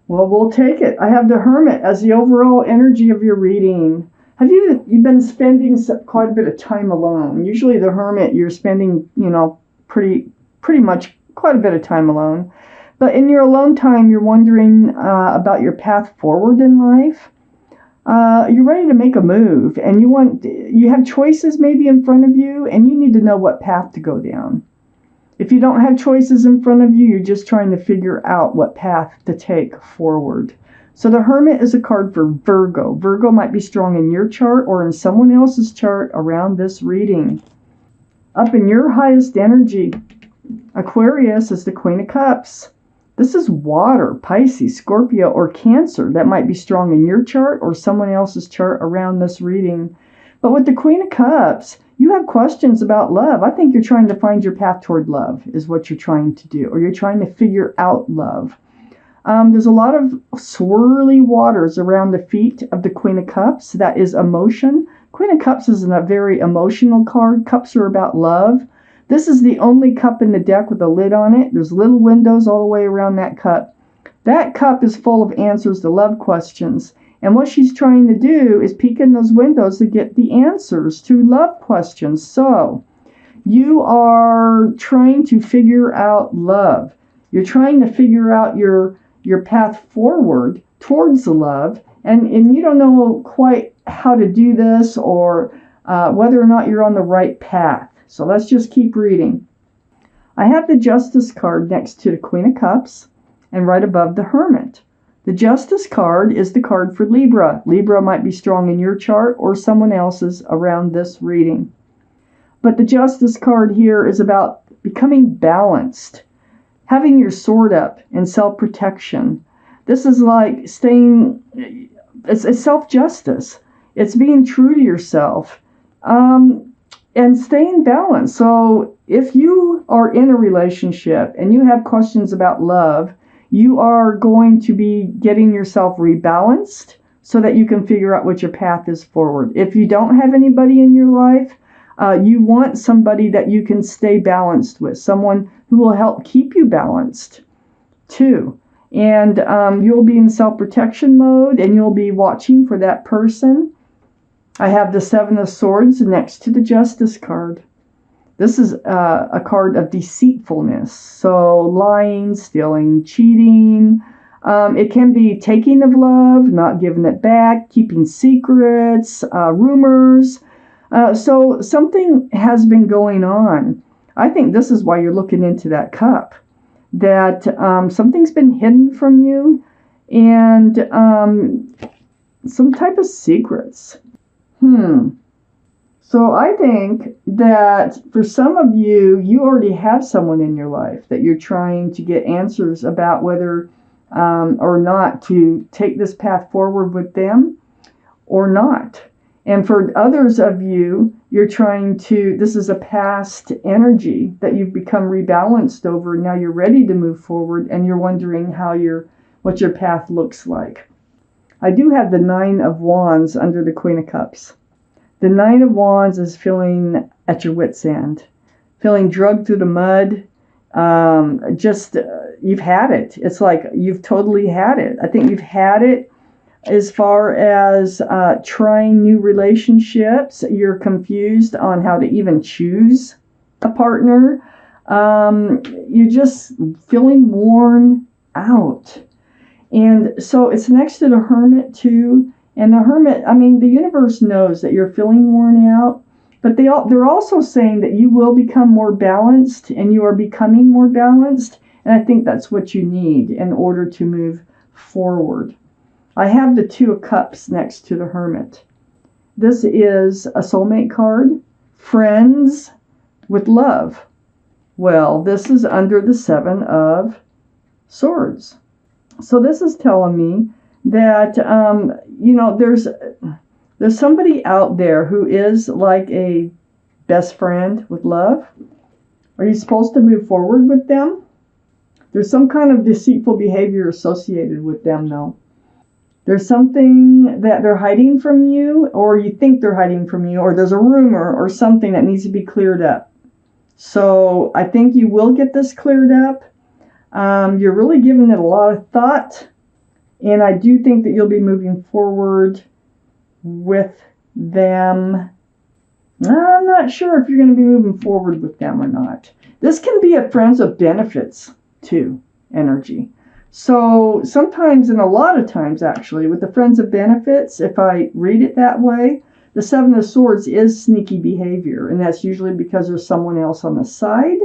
Well, we'll take it. I have the Hermit as the overall energy of your reading. Have you've been spending quite a bit of time alone? Usually the Hermit, you're spending, pretty much quite a bit of time alone. But in your alone time, you're wondering about your path forward in life. You're ready to make a move, and you have choices maybe in front of you, and you need to know what path to go down. If you don't have choices in front of you, you're just trying to figure out what path to take forward. So the Hermit is a card for Virgo. Virgo might be strong in your chart or in someone else's chart around this reading. Up in your highest energy, Aquarius is the Queen of Cups. This is water, Pisces, Scorpio, or Cancer that might be strong in your chart or someone else's chart around this reading. But with the Queen of Cups, you have questions about love. I think you're trying to find your path toward love is what you're trying to do, or you're trying to figure out love. There's a lot of swirly waters around the feet of the Queen of Cups. That is emotion. Queen of Cups is a very emotional card. Cups are about love. This is the only cup in the deck with a lid on it. There's little windows all the way around that cup. That cup is full of answers to love questions. And what she's trying to do is peek in those windows to get the answers to love questions. So you are trying to figure out love. You're trying to figure out your path forward towards the love. And you don't know quite how to do this or whether or not you're on the right path. So let's just keep reading. I have the Justice card next to the Queen of Cups and right above the Hermit. The Justice card is the card for Libra. Libra might be strong in your chart or someone else's around this reading. But the Justice card here is about becoming balanced, having your sword up, and self-protection. This is like it's self-justice. It's being true to yourself. And staying balanced. So if you are in a relationship and you have questions about love, you are going to be getting yourself rebalanced so that you can figure out what your path is forward. If you don't have anybody in your life, you want somebody that you can stay balanced with, someone who will help keep you balanced too. And you'll be in self-protection mode and you'll be watching for that person. I have the Seven of Swords next to the Justice card. This is a card of deceitfulness. So lying, stealing, cheating. It can be taking of love, not giving it back, keeping secrets, rumors. So something has been going on. I think this is why you're looking into that cup. That something's been hidden from you and some type of secrets. So I think that for some of you, you already have someone in your life that you're trying to get answers about whether or not to take this path forward with them or not. And for others of you, you're trying to, this is a past energy that you've become rebalanced over. Now you're ready to move forward and you're wondering what your path looks like. I do have the Nine of Wands under the Queen of Cups. The Nine of Wands is feeling at your wit's end, feeling drugged through the mud. You've had it. It's like you've totally had it. I think you've had it as far as trying new relationships. You're confused on how to even choose a partner. You're just feeling worn out. And so it's next to the Hermit too. And the Hermit, the universe knows that you're feeling worn out, but they're also saying that you will become more balanced and you are becoming more balanced. And I think that's what you need in order to move forward. I have the Two of Cups next to the Hermit. This is a soulmate card, friends with love. Well, this is under the Seven of Swords. So this is telling me that, there's somebody out there who is like a best friend with love. Are you supposed to move forward with them? There's some kind of deceitful behavior associated with them, though. There's something that they're hiding from you, or you think they're hiding from you, or there's a rumor or something that needs to be cleared up. So I think you will get this cleared up. You're really giving it a lot of thought. And I do think that you'll be moving forward with them. I'm not sure if you're going to be moving forward with them or not. This can be a friends of benefits too energy. So sometimes, and a lot of times actually, with the friends of benefits, if I read it that way, the Seven of Swords is sneaky behavior, and that's usually because there's someone else on the side.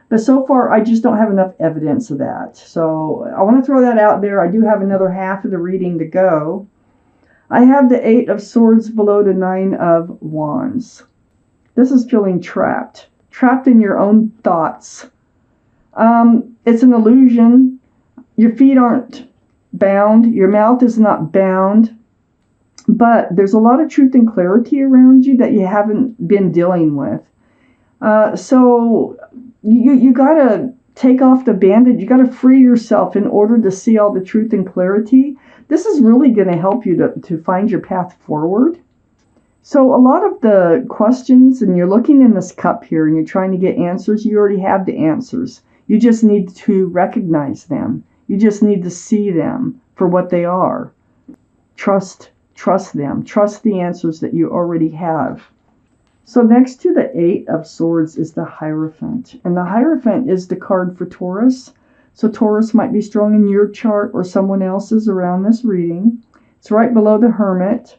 But so far, I just don't have enough evidence of that. So I want to throw that out there. I do have another half of the reading to go. I have the Eight of Swords below the Nine of Wands. This is feeling trapped in your own thoughts. It's an illusion. Your feet aren't bound. Your mouth is not bound. But there's a lot of truth and clarity around you that you haven't been dealing with. So you got to take off the bandage. You got to free yourself in order to see all the truth and clarity. This is really going to help you to find your path forward. So a lot of the questions, and you're looking in this cup here and you're trying to get answers, you already have the answers. You just need to recognize them. You just need to see them for what they are. Trust them. Trust the answers that you already have. So next to the Eight of Swords is the Hierophant. And the Hierophant is the card for Taurus. So Taurus might be strong in your chart or someone else's around this reading. It's right below the Hermit.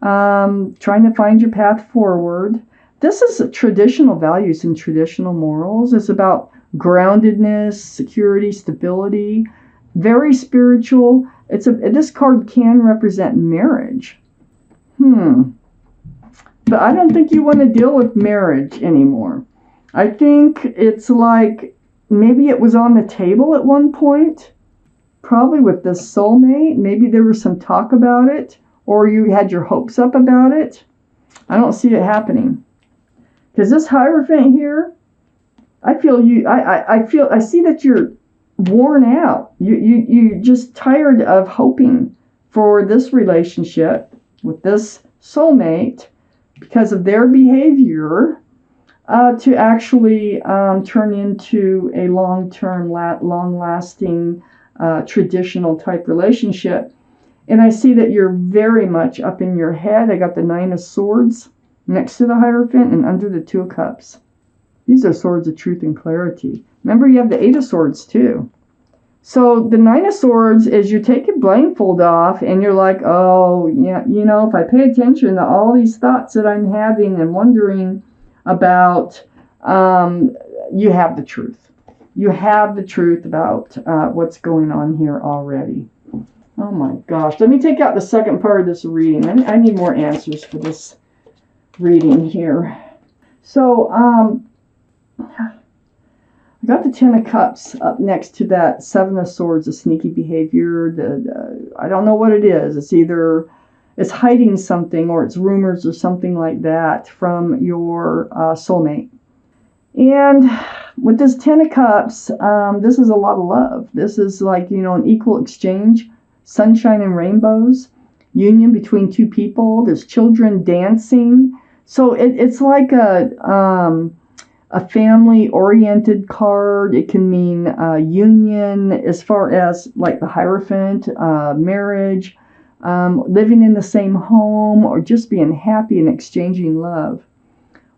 Trying to find your path forward. This is traditional values and traditional morals. It's about groundedness, security, stability. Very spiritual. This card can represent marriage. But I don't think you want to deal with marriage anymore. I think it's like maybe it was on the table at one point, probably with this soulmate. Maybe there was some talk about it, or you had your hopes up about it. I don't see it happening. Because this Hierophant here, I see that you're worn out. You're just tired of hoping for this relationship with this soulmate because of their behavior to actually turn into a long-term, long-lasting, traditional type relationship. And I see that you're very much up in your head. I got the Nine of Swords next to the Hierophant and under the Two of Cups. These are swords of truth and clarity. Remember, you have the Eight of Swords too. So the Nine of Swords is you take your blindfold off and you're like, oh, yeah, if I pay attention to all these thoughts that I'm having and wondering about, you have the truth. You have the truth about what's going on here already. Oh my gosh. Let me take out the second part of this reading. I need more answers for this reading here. So, I got the Ten of Cups up next to that Seven of Swords, the sneaky behavior. I don't know what it is. It's either it's hiding something or it's rumors or something like that from your soulmate. And with this Ten of Cups, this is a lot of love. This is like, an equal exchange, sunshine and rainbows, union between two people. There's children dancing. So it's like a family-oriented card. It can mean union as far as like the Hierophant, marriage, living in the same home, or just being happy and exchanging love.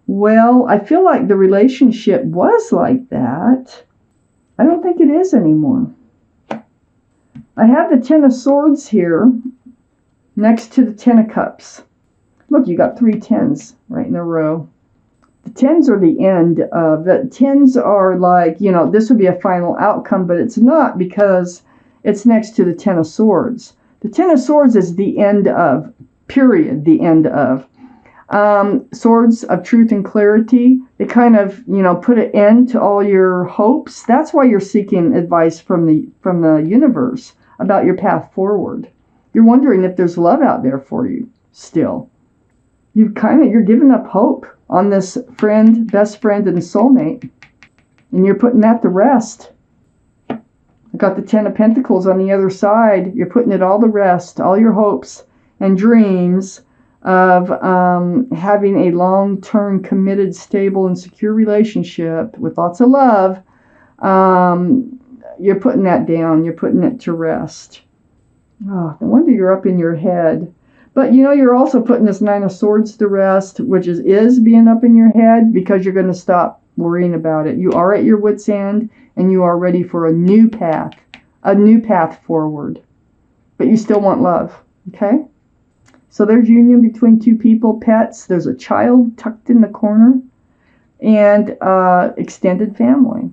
Well, I feel like the relationship was like that. I don't think it is anymore. I have the Ten of Swords here next to the Ten of Cups. Look, you got 3 tens right in a row. The tens are the end of the tens are like, this would be a final outcome, but it's not because it's next to the Ten of Swords. The Ten of Swords is the end of, period, the end of. Swords of truth and clarity. They kind of, put an end to all your hopes. That's why you're seeking advice from the universe about your path forward. You're wondering if there's love out there for you still. You're giving up hope on this friend, best friend, and soulmate. And you're putting that to rest. I got the Ten of Pentacles on the other side. You're putting it all to rest, all your hopes and dreams of having a long-term, committed, stable, and secure relationship with lots of love. You're putting that down. You're putting it to rest. Oh, no wonder you're up in your head. But you know, you're also putting this Nine of Swords to rest, which is being up in your head, because you're going to stop worrying about it. You are at your wit's end, and you are ready for a new path forward. But you still want love, okay? So there's union between two people, pets. There's a child tucked in the corner, and extended family.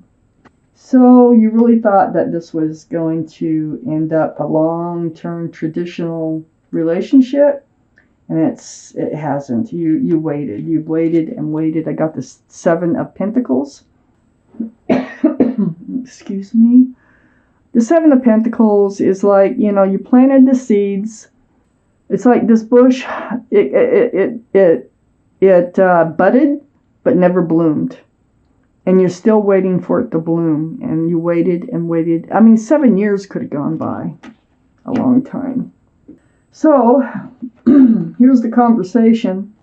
So you really thought that this was going to end up a long-term traditional relationship, and it hasn't. You waited. You waited and waited. I got the Seven of Pentacles. Excuse me. The Seven of Pentacles is like, you know, you planted the seeds. It's like this bush. It budded but never bloomed. And you're still waiting for it to bloom. And you waited and waited. I mean, 7 years could have gone by. A long time. So, here's the conversation.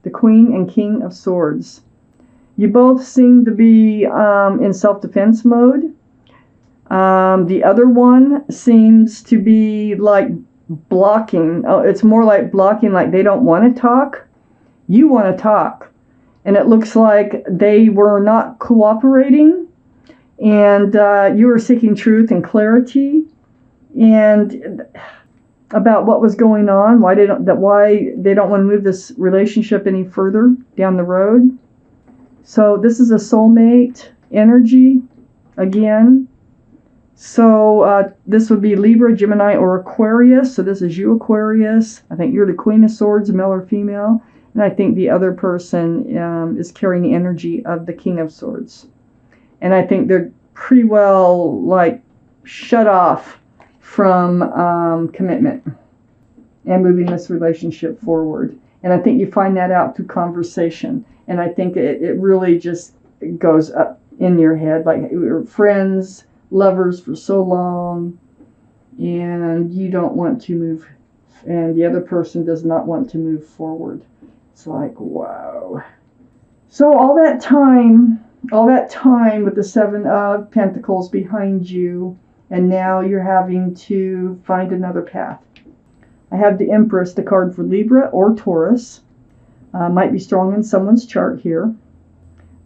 The Queen and King of Swords. You both seem to be in self-defense mode. The other one seems to be like blocking. Oh, it's more like blocking, like they don't want to talk. You want to talk. And it looks like they were not cooperating, and you were seeking truth and clarity, and about what was going on, why they don't want to move this relationship any further down the road. So this is a soulmate energy again. So this would be Libra, Gemini, or Aquarius. So this is you, Aquarius. I think you're the Queen of Swords, male or female. And I think the other person is carrying the energy of the King of Swords. And I think they're pretty well, like, shut off from commitment and moving this relationship forward. And I think you find that out through conversation. And I think it really just goes up in your head. Like, we were friends, lovers for so long, and you don't want to move, and the other person does not want to move forward. It's like, wow. So all that time with the Seven of Pentacles behind you, and now you're having to find another path. I have the Empress, the card for Libra or Taurus. Might be strong in someone's chart here.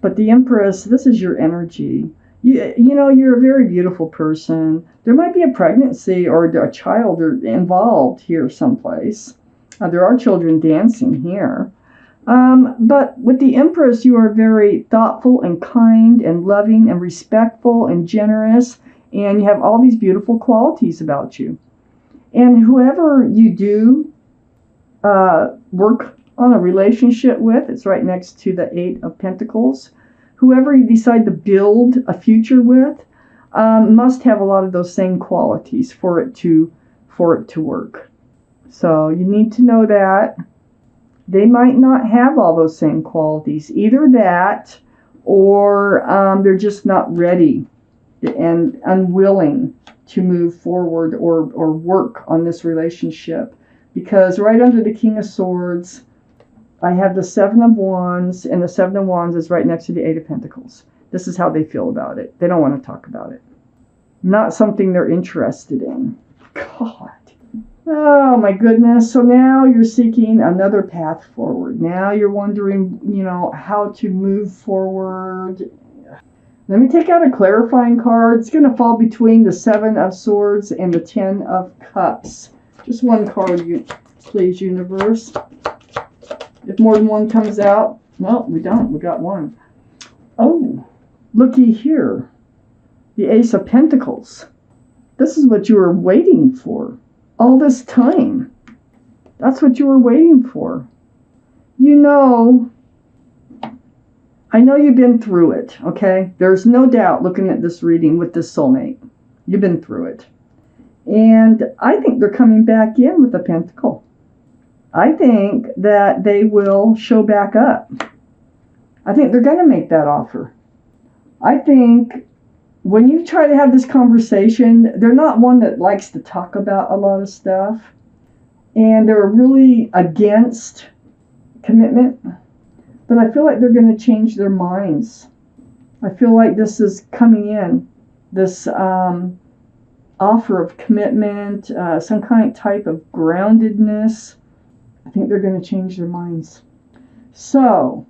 But the Empress, this is your energy. You know, you're a very beautiful person. There might be a pregnancy or a child involved here someplace. There are children dancing here. But with the Empress, you are very thoughtful and kind and loving and respectful and generous. And you have all these beautiful qualities about you. And whoever you do work on a relationship with, it's right next to the Eight of Pentacles. Whoever you decide to build a future with must have a lot of those same qualities for it to work. So you need to know that they might not have all those same qualities. Either that, or they're just not ready and unwilling to move forward or work on this relationship. Because right under the King of Swords, I have the Seven of Wands, and the Seven of Wands is right next to the Eight of Pentacles. This is how they feel about it. They don't want to talk about it. Not something they're interested in. God. Oh, my goodness. So now you're seeking another path forward. Now you're wondering, you know, how to move forward. Let me take out a clarifying card. It's going to fall between the Seven of Swords and the Ten of Cups. Just one card, please, universe. If more than one comes out, well, we don't. We got one. Oh, looky here. The Ace of Pentacles. This is what you were waiting for all this time. That's what you were waiting for. You know, I know you've been through it, okay? There's no doubt looking at this reading with this soulmate. You've been through it. And I think they're coming back in with a pentacle. I think that they will show back up. I think they're going to make that offer. I think when you try to have this conversation, they're not one that likes to talk about a lot of stuff. And they're really against commitment. But I feel like they're going to change their minds. I feel like this is coming in. This offer of commitment, some kind type of groundedness. I think they're going to change their minds. So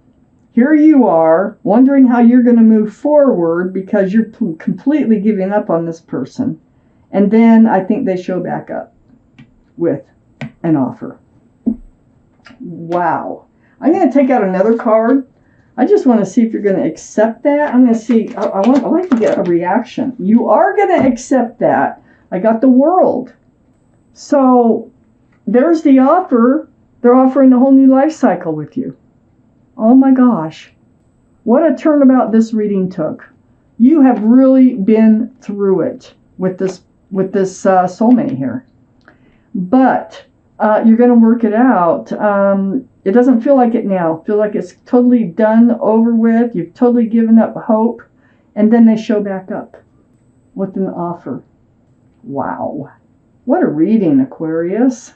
here you are wondering how you're going to move forward because you're completely giving up on this person. And then I think they show back up with an offer. Wow. I'm going to take out another card. I just want to see if you're going to accept that. I'm going to see. I like to get a reaction. You are going to accept that. I got the World. So there's the offer. They're offering a whole new life cycle with you. Oh my gosh. What a turnabout this reading took. You have really been through it with this soulmate here. But you're going to work it out. It doesn't feel like it now. Feel like it's totally done, over with. You've totally given up hope. And then they show back up with an offer. Wow. What a reading, Aquarius.